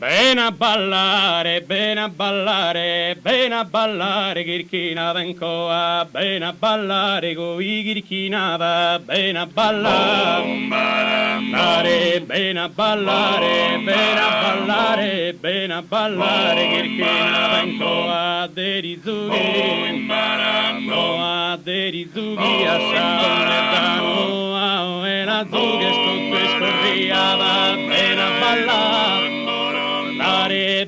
bene a ballare, bene a ballare, Kirchina vencoa, bene a ballare, coi Kirchina va, bene a ballare, bene a ballare, bene a ballare, bene a ballare, Kirchina vencoa, derizugi, noa derizugi, a saunetano, a la zuge, sto scorria, va, bene a ballare.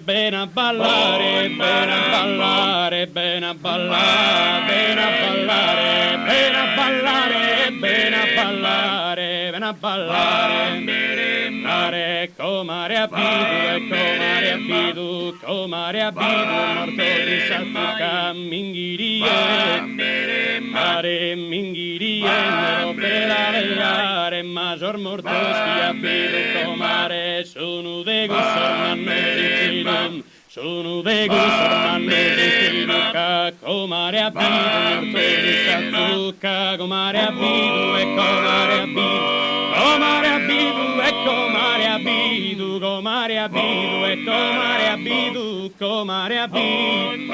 Bene a ballare, bene a ballare, bene a ballare, bene a ballare, bene a ballare, bene a ballare, bene a ballare, comare a bidu, comare a bidu, morto di sassuca, minghirie, mare minghirie, nero per la vegliare, maggior mortoschi a bidu, comare, sono de gussormanno di sono de gussormanno di comare a bidu, morto di sassuca, comare a bidu e comare a bidu, comare a bidu e comare a bidu, comare a bidu e comare a bidu, comare a bidu,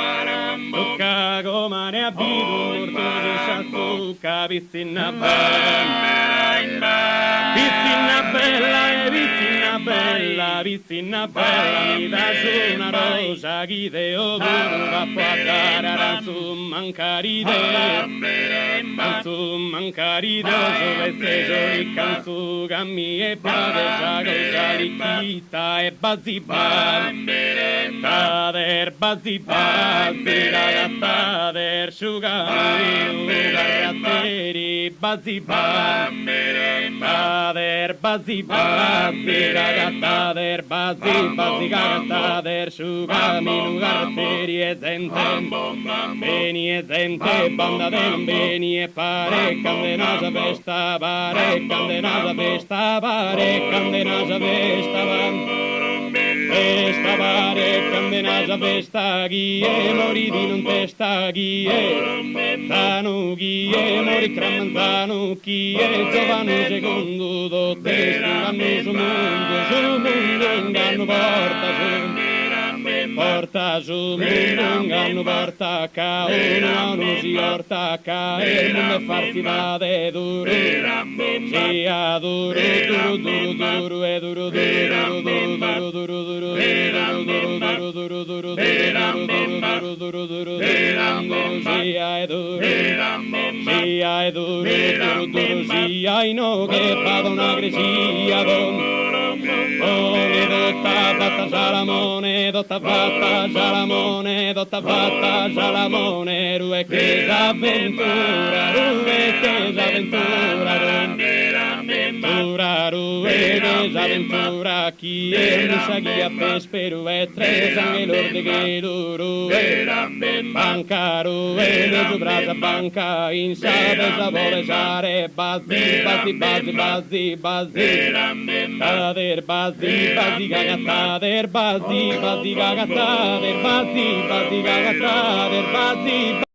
tocca comare a bidu, morto di sassuca, piscina bella, vicina bella, mi dà su una rosa, chi te o tu va a guardare, su mancaride, su mancaride, su vesteggio di canzu, cammi e pade, cosa ricchita e baziba, tader baziba, tader sciugami, ragazzeri baziba, tader baziba, tader baziba, tader sciugami, ragazzeri e zente, beni e zente, banda del beni e pare, candenasa pesta pare, candenasa pesta pare, candenasa pesta pare, candenasa pesta ghie, mori di non testa ghie, tanu ghie, mori cramanzanu ghie, giovane secondo dotte, stanno su mondo, inganno porta su mondo, inganno porta ca, non si porta ca, il mondo è farsi vade duro, sia duro, duro, duro, duro, e duro, duro, duro, duro, duro, duro, sia duro, sia no che vada una grecia dotta fatta Salamone, dotta fatta Salamone, dotta fatta Salamone, rue che s'avventura, rue che s'avventura, rue che s'avventura, chi è mi sa chi a pesperu e tre sangue lorde che loro, banca rue, mezzo brasa banca, in sa vuole sare, bazzi, bazzi, bazzi, bazzi, bazzi, tader bazzi, bazzi cagata, der bazzi, bazzi cagata, der bazzi, bazzi cagata, der bazzi.